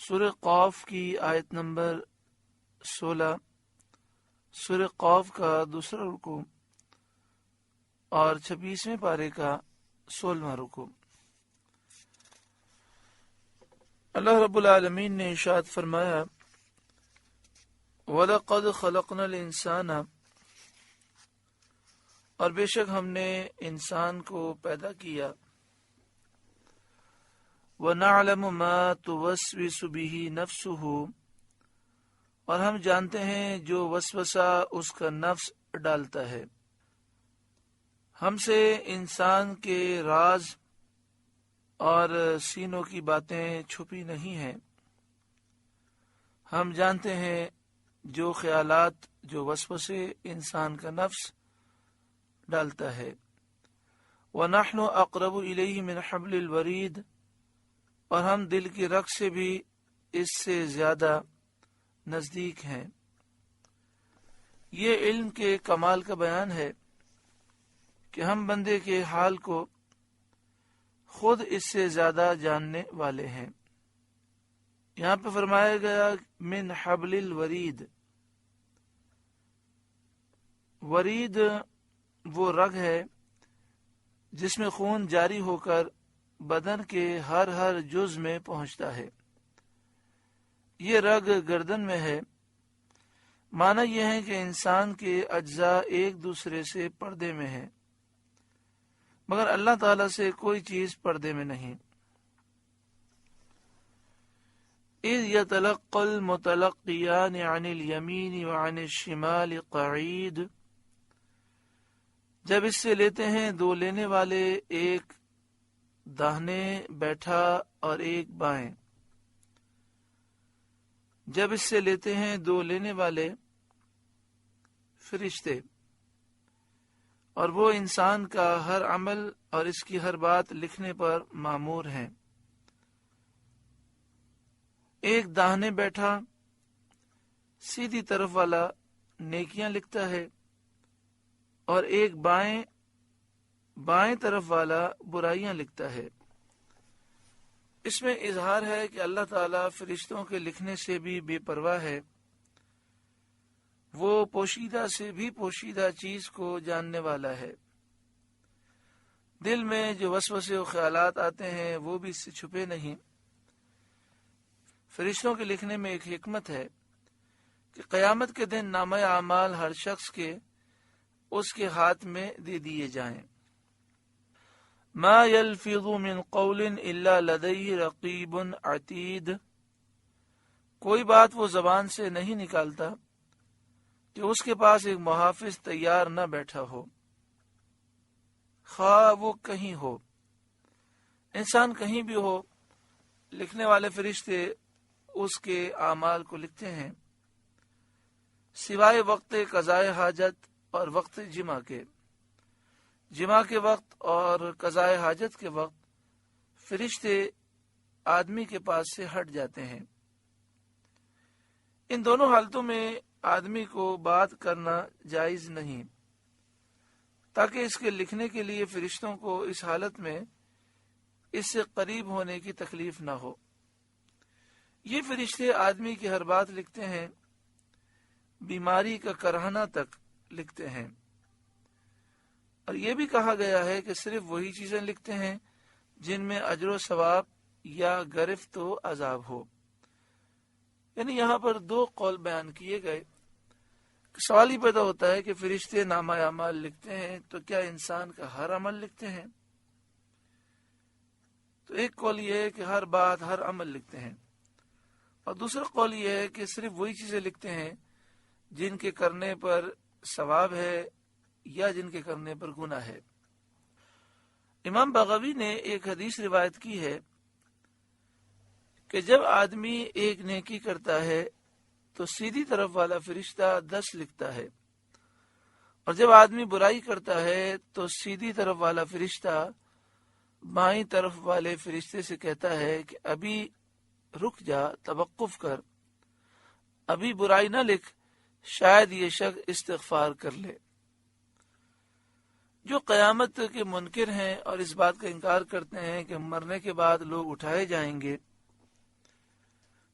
سورہ قاف کی آیت نمبر 16، سورہ قاف کا دوسرا رکوع اور 26ویں پارے کا 16واں رکوع۔ اللہ رب العالمین نے ارشاد فرمایا وَلَقَدْ خَلَقْنَا الْإِنسَانَ، اور بے شک ہم نے انسان کو پیدا کیا، وَنَعْلَمُ مَا تُوَسْوِسُ بِهِ نَفْسُهُ، اور ہم جانتے ہیں جو وسوسہ اس کا نفس ڈالتا ہے۔ ہم سے انسان کے راز اور سینوں کی باتیں چھپی نہیں ہیں، ہم جانتے ہیں جو خیالات، جو وسوسے انسان کا نفس ڈالتا ہے۔ وَنَحْنُ أَقْرَبُ إِلَيْهِ مِنْ حَبْلِ الْوَرِيدِ، اور ہم دل کی رگ سے بھی اس سے زیادہ نزدیک ہیں۔ یہ علم کے کمال کا بیان ہے کہ ہم بندے کے حال کو خود اس سے زیادہ جاننے والے ہیں۔ یہاں پہ فرمایا گیا من حبل الورید، ورید وہ رگ ہے جس میں خون جاری ہو کر بدن کے ہر جز میں پہنچتا ہے۔ یہ رگ گردن میں ہے۔ معنی یہ ہے کہ انسان کے اجزاء ایک دوسرے سے پردے میں ہیں، مگر اللہ تعالی سے کوئی چیز پردے میں نہیں۔ اذ يتلقى المتلقيان عن اليمين وعن الشمال قعيد، جب اس سے لیتے ہیں دو لینے والے، ایک داہنے بیٹھا اور ایک بائیں۔ جب اس سے لیتے ہیں دو لینے والے فرشتے، اور وہ انسان کا ہر عمل اور اس کی ہر بات لکھنے پر مامور ہیں۔ ایک داہنے بیٹھا سیدھی طرف والا نیکیاں لکھتا ہے، اور ایک بائیں طرف والا برائیاں لکھتا ہے۔ اس میں اظہار ہے کہ اللہ تعالیٰ فرشتوں کے لکھنے سے بھی بے پرواہ ہے۔ وہ پوشیدہ سے بھی پوشیدہ چیز کو جاننے والا ہے۔ دل میں جو وسوسے و خیالات آتے ہیں وہ بھی اس سے چھپے نہیں۔ فرشتوں کے لکھنے میں ایک حکمت ہے کہ قیامت کے دن نامہ اعمال ہر شخص کے اس کے ہاتھ میں دے دیے جائیں۔ ما يلفظ من قول الا لديه رقیب عتید، کوئی بات وہ زبان سے نہیں نکالتا کہ اس کے پاس ایک محافظ تیار نہ بیٹھا ہو، خواہ وہ کہیں ہو، انسان کہیں بھی ہو، لکھنے والے فرشتے اس کے اعمال کو لکھتے ہیں، سوائے وقت قضاء حاجت اور وقت جمعہ کے۔ جمعہ کے وقت اور قضاء حاجت کے وقت فرشتے آدمی کے پاس سے ہٹ جاتے ہیں۔ ان دونوں حالتوں میں آدمی کو بات کرنا جائز نہیں، تاکہ اس کے لکھنے کے لیے فرشتوں کو اس حالت میں اس سے قریب ہونے کی تکلیف نہ ہو۔ یہ فرشتے آدمی کی ہر بات لکھتے ہیں، بیماری کا کرہنہ تک لکھتے ہیں۔ اور یہ بھی کہا گیا ہے کہ صرف وہی چیزیں لکھتے ہیں جن میں اجر و ثواب یا گرفت و عذاب ہو۔ یعنی یہاں پر دو قول بیان کیے گئے۔ سوال ہی پیدا ہوتا ہے کہ فرشتے نامہ اعمال لکھتے ہیں تو کیا انسان کا ہر عمل لکھتے ہیں؟ تو ایک قول یہ ہے کہ ہر بات، ہر عمل لکھتے ہیں، اور دوسرا قول یہ ہے کہ صرف وہی چیزیں لکھتے ہیں جن کے کرنے پر ثواب ہے یا جن کے کرنے پر گناہ ہے۔ امام بغوی نے ایک حدیث روایت کی ہے کہ جب آدمی ایک نیکی کرتا ہے تو سیدھی طرف والا فرشتہ 10 لکھتا ہے، اور جب آدمی برائی کرتا ہے تو سیدھی طرف والا فرشتہ بائیں طرف والے فرشتے سے کہتا ہے کہ ابھی رک جا، توقف کر، ابھی برائی نہ لکھ، شاید یہ شخص استغفار کر لے۔ جو قیامت کے منکر ہیں اور اس بات کا انکار کرتے ہیں کہ مرنے کے بعد لوگ اٹھائے جائیں گے،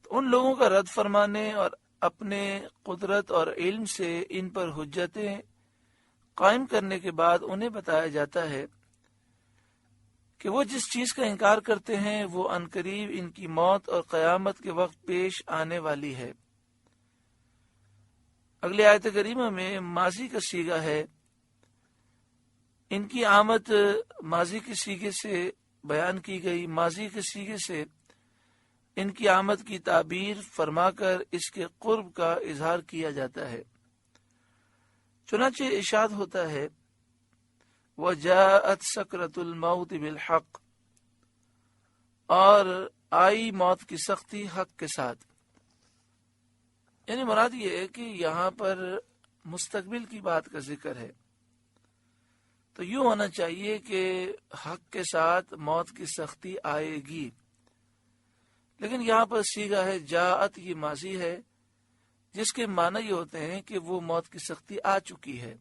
تو ان لوگوں کا رد فرمانے اور اپنے قدرت اور علم سے ان پر حجتیں قائم کرنے کے بعد انہیں بتایا جاتا ہے کہ وہ جس چیز کا انکار کرتے ہیں وہ عنقریب ان کی موت اور قیامت کے وقت پیش آنے والی ہے۔ اگلی آیت کریمہ میں ماضی کا صیغہ ہے، ان کی آمد ماضی کے صیغے سے بیان کی گئی، ماضی کے صیغے سے ان کی آمد کی تعبیر فرما کر اس کے قرب کا اظہار کیا جاتا ہے۔ چنانچہ ارشاد ہوتا ہے وَجَاءَتْ سَكْرَةُ الْمَوْتِ بِالْحَقِّ، اور آئی موت کی سختی حق کے ساتھ۔ یعنی مراد یہ ہے کہ یہاں پر مستقبل کی بات کا ذکر ہے، تو یوں ہونا چاہیے کہ حق کے ساتھ موت کی سختی آئے گی، لیکن یہاں پر صیغہ ہے جاءت، یہ ماضی ہے جس کے معنی یہ ہوتے ہیں کہ وہ موت کی سختی آ چکی ہے،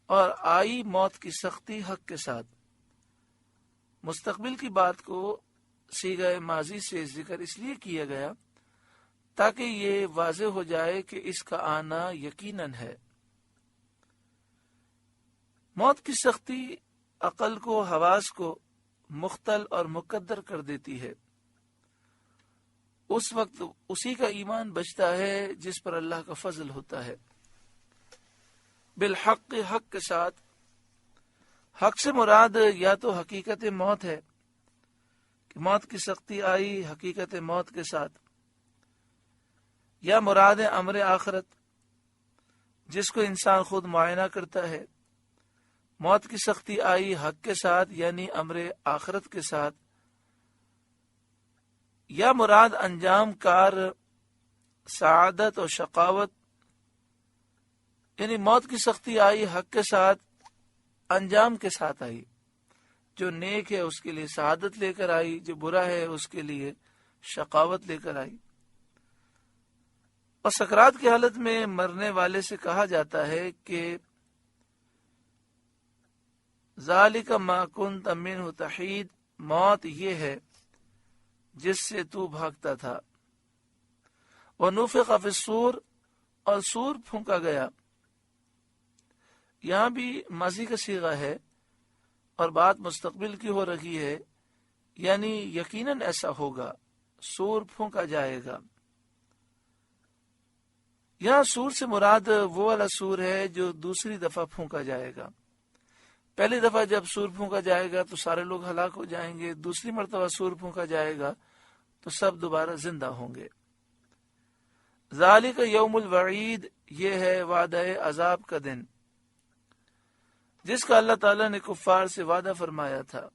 اور آئی موت کی سختی حق کے ساتھ۔ مستقبل کی بات کو صیغہ ماضی سے ذکر اس لیے کیا گیا تاکہ یہ واضح ہو جائے کہ اس کا آنا یقیناً ہے۔ موت کی سختی عقل کو، حواس کو مختل اور مقدر کر دیتی ہے۔ اس وقت اسی کا ایمان بچتا ہے جس پر اللہ کا فضل ہوتا ہے۔ بالحق، حق کے ساتھ۔ حق سے مراد یا تو حقیقت موت ہے کہ موت کی سختی آئی حقیقت موت کے ساتھ، یا مراد امر آخرت جس کو انسان خود معائنہ کرتا ہے، موت کی سختی آئی حق کے ساتھ یعنی امر آخرت کے ساتھ، یا مراد انجام کار سعادت اور شقاوت، یعنی موت کی سختی آئی حق کے ساتھ انجام کے ساتھ آئی، جو نیک ہے اس کے لیے سعادت لے کر آئی، جو برا ہے اس کے لیے شقاوت لے کر آئی۔ اور سکرات کی حالت میں مرنے والے سے کہا جاتا ہے کہ ذالک ما کنت منہ تحید، موت یہ ہے جس سے تو بھاگتا تھا۔ ونفخ فی الصور، اور سور پھونکا گیا۔ یہاں بھی ماضی کا صیغہ ہے اور بات مستقبل کی ہو رہی ہے، یعنی یقیناً ایسا ہوگا، سور پھونکا جائے گا۔ یہاں سور سے مراد وہ والا سور ہے جو دوسری دفعہ پھونکا جائے گا۔ پہلی دفعہ جب سور پھونکا جائے گا تو سارے لوگ ہلاک ہو جائیں گے، دوسری مرتبہ سور پھونکا جائے گا تو سب دوبارہ زندہ ہوں گے۔ ذالک یوم الوعید، یہ ہے وعدہ عذاب کا دن جس کا اللہ تعالیٰ نے کفار سے وعدہ فرمایا تھا۔